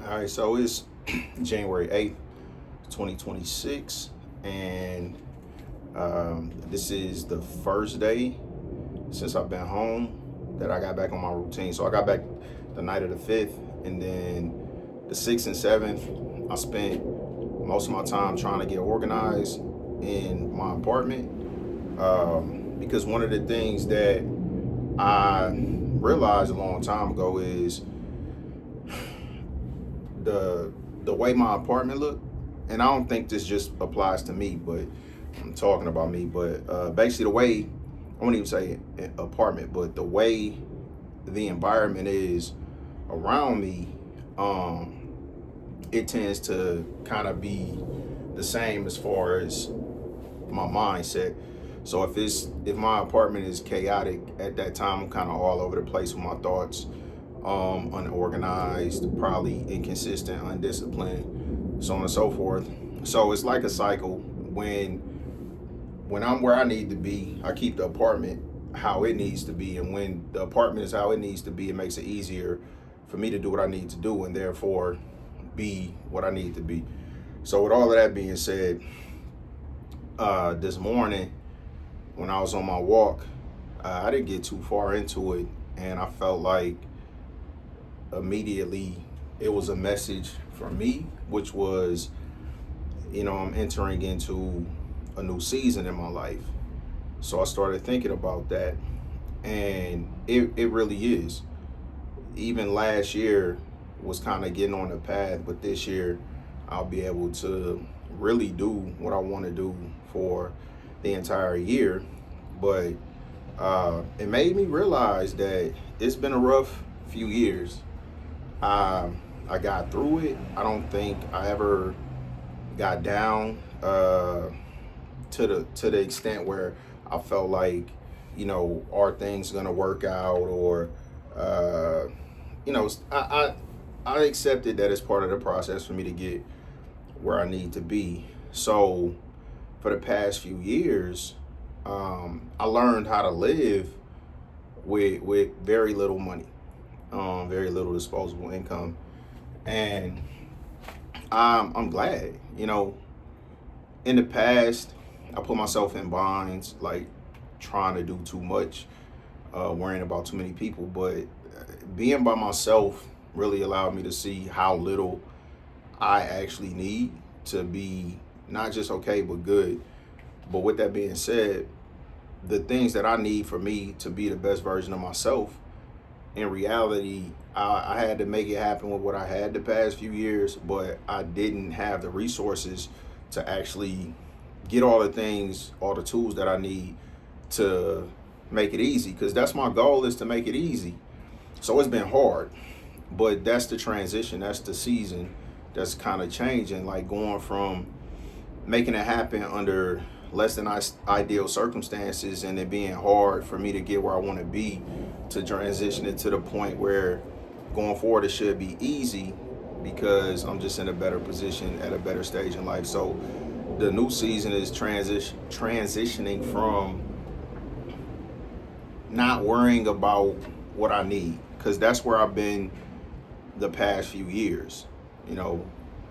All right, so it's January 8th, 2026, and this is the first day since I've been home that I got back on my routine. So I got back the night of the 5th, and then the 6th and 7th, I spent most of my time trying to get organized in my apartment because one of the things that I realized a long time ago is the the way my apartment looked, and I don't think this just applies to me, but I'm talking about me. But basically, the way I won't even say apartment, but the way the environment is around me, um, it tends to kind of be the same as far as my mindset. So if my apartment is chaotic at that time, I'm kind of all over the place with my thoughts, unorganized, probably inconsistent, undisciplined, so on and so forth. So it's like a cycle. When I'm where I need to be, I keep the apartment how it needs to be, and when the apartment is how it needs to be, it makes it easier for me to do what I need to do, and therefore be what I need to be. So with all of that being said, this morning when I was on my walk, I didn't get too far into it, and I felt like immediately it was a message for me, which was, I'm entering into a new season in my life. So I started thinking about that, and it really is. Even last year was kind of getting on the path, but this year I'll be able to really do what I want to do for the entire year. But it made me realize that it's been a rough few years. I got through it. I don't think I ever got down to the extent where I felt like, are things gonna work out, or uh, you know, I accepted that as part of the process for me to get where I need to be. So for the past few years, I learned how to live with very little money, very little disposable income, and I'm glad. In the past, I put myself in binds, like trying to do too much, worrying about too many people. But being by myself really allowed me to see how little I actually need to be not just okay, but good. But with that being said, the things that I need for me to be the best version of myself, in reality, I had to make it happen with what I had the past few years, but I didn't have the resources to actually get all the things, all the tools that I need to make it easy. Because that's my goal, is to make it easy. So it's been hard, but that's the transition. That's the season that's kind of changing, like going from making it happen under less than ideal circumstances and it being hard for me to get where I want to be, to transition it to the point where going forward it should be easy because I'm just in a better position at a better stage in life. So the new season is transitioning from not worrying about what I need, because that's where I've been the past few years. You know,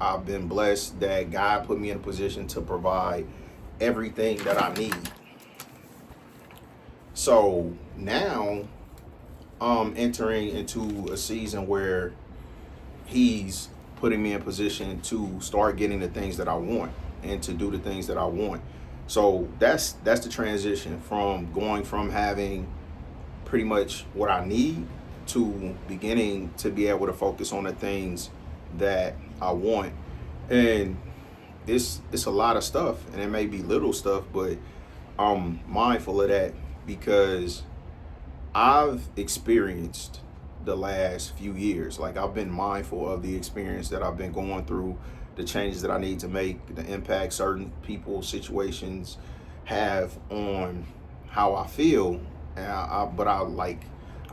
I've been blessed that God put me in a position to provide everything that I need. So now I'm entering into a season where He's putting me in position to start getting the things that I want and to do the things that I want. So that's the transition from going from having pretty much what I need to beginning to be able to focus on the things that I want. And it's a lot of stuff, and it may be little stuff, but I'm mindful of that because I've experienced the last few years. Like, I've been mindful of the experience that I've been going through, the changes that I need to make, the impact certain people, situations have on how I feel. And but I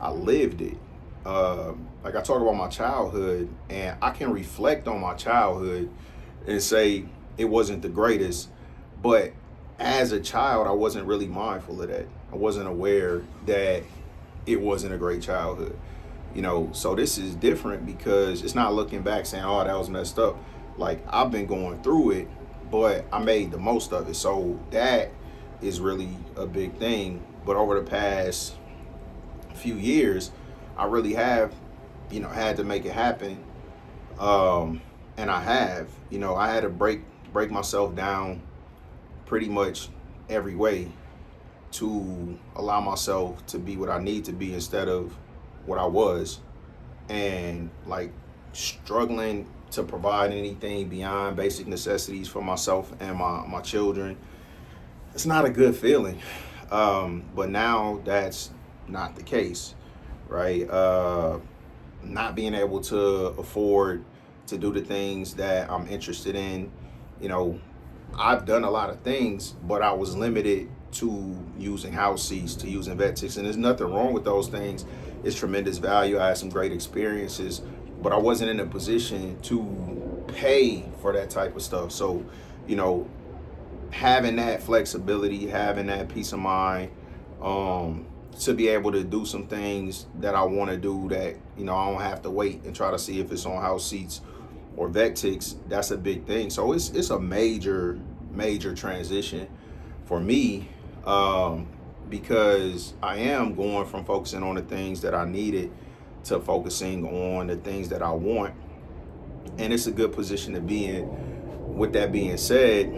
lived it. Like, I talk about my childhood, and I can reflect on my childhood and say it wasn't the greatest, but as a child, I wasn't really mindful of that. I wasn't aware that it wasn't a great childhood. So this is different because it's not looking back saying, oh, that was messed up. Like, I've been going through it, but I made the most of it. So that is really a big thing. But over the past few years, I really have, had to make it happen. And I have, I had to break myself down pretty much every way to allow myself to be what I need to be instead of what I was. And like struggling to provide anything beyond basic necessities for myself and my children, it's not a good feeling. But now that's not the case, right? Not being able to afford to do the things that I'm interested in. You know, I've done a lot of things, but I was limited to using house seats, to using vet tickets, and there's nothing wrong with those things. It's tremendous value. I had some great experiences, but I wasn't in a position to pay for that type of stuff. So, you know, having that flexibility, having that peace of mind, to be able to do some things that I want to do that, I don't have to wait and try to see if it's on house seats or vet ticks. That's a big thing. So it's a major transition for me, because I am going from focusing on the things that I needed to focusing on the things that I want. And it's a good position to be in. With that being said,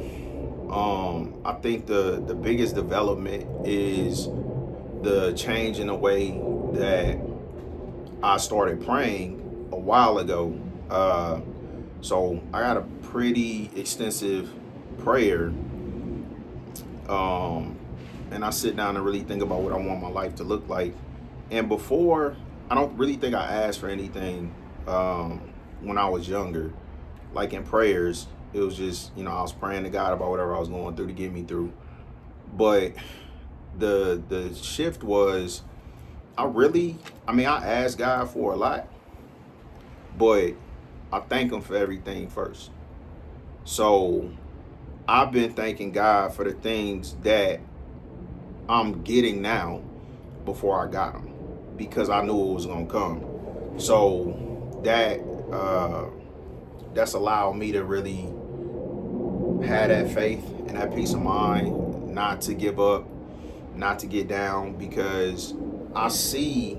I think the biggest development is the change in the way that I started praying a while ago. So I got a pretty extensive prayer, and I sit down and really think about what I want my life to look like. And before, I don't really think I asked for anything when I was younger. Like in prayers, it was just, I was praying to God about whatever I was going through to get me through. But the shift was, I asked God for a lot, but I thank him for everything first. So I've been thanking God for the things that I'm getting now before I got them, because I knew it was gonna come. So that's allowed me to really have that faith and that peace of mind, not to give up, not to get down, because I see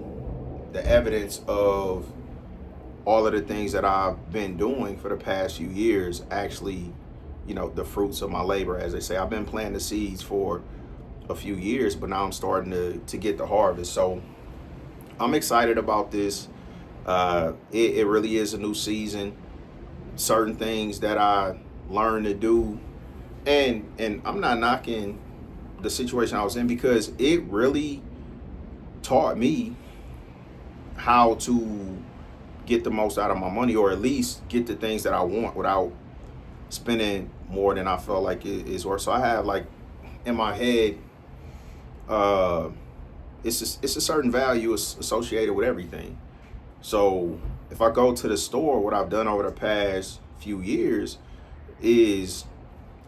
the evidence of all of the things that I've been doing for the past few years actually, the fruits of my labor, as they say. I've been planting the seeds for a few years, but now I'm starting to get the harvest. So I'm excited about this. It really is a new season. Certain things that I learned to do, and I'm not knocking the situation I was in, because it really taught me how to get the most out of my money, or at least get the things that I want without spending more than I felt like it is worth. So I have, like, in my head, it's a certain value associated with everything. So if I go to the store, what I've done over the past few years is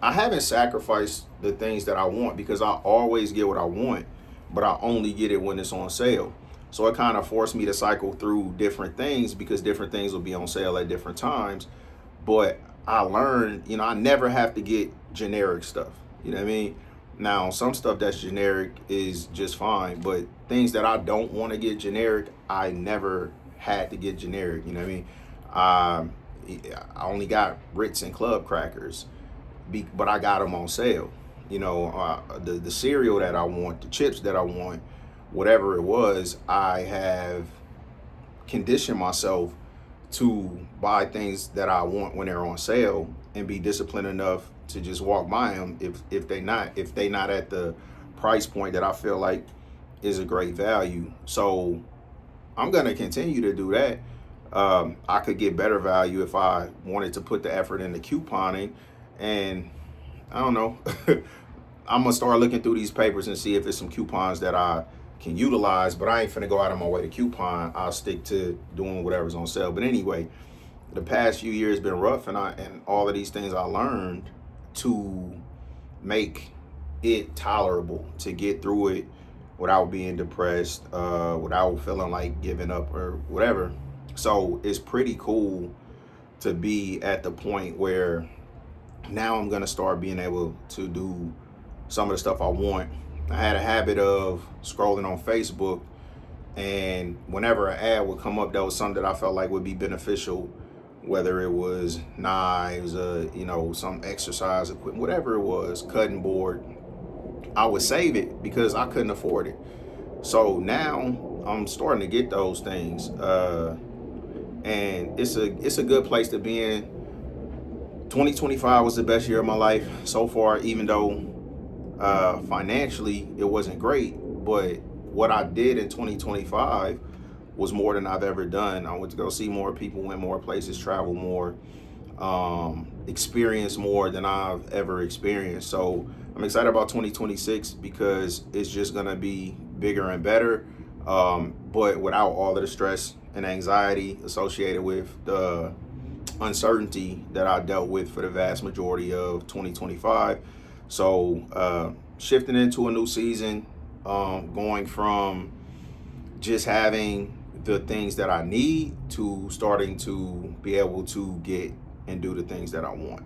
I haven't sacrificed the things that I want, because I always get what I want, but I only get it when it's on sale. So it kind of forced me to cycle through different things, because different things will be on sale at different times. But I learned, I never have to get generic stuff. You know what I mean? Now, some stuff that's generic is just fine, but things that I don't want to get generic, I never had to get generic. You know what I mean? I only got Ritz and Club crackers, but I got them on sale. The cereal that I want, the chips that I want, whatever it was, I have conditioned myself to buy things that I want when they're on sale, and be disciplined enough to just walk by them if they not at the price point that I feel like is a great value. So I'm gonna continue to do that. I could get better value if I wanted to put the effort into couponing, and I don't know. I'm gonna start looking through these papers and see if it's some coupons that I can utilize, but I ain't finna go out of my way to coupon. I'll stick to doing whatever's on sale. But anyway, the past few years been rough, and all of these things I learned to make it tolerable, to get through it without being depressed, without feeling like giving up or whatever. So it's pretty cool to be at the point where now I'm gonna start being able to do some of the stuff I want. I had a habit of scrolling on Facebook, and whenever an ad would come up that was something that I felt like would be beneficial, whether it was knives, some exercise equipment, whatever it was, cutting board, I would save it because I couldn't afford it. So now I'm starting to get those things, and it's a good place to be in. 2025 was the best year of my life so far, even though financially it wasn't great. But what I did in 2025 was more than I've ever done. I went to go see more people, went more places, travel more, experience more than I've ever experienced. So I'm excited about 2026 because it's just gonna be bigger and better, but without all of the stress and anxiety associated with the uncertainty that I dealt with for the vast majority of 2025. So shifting into a new season, going from just having the things that I need to starting to be able to get and do the things that I want.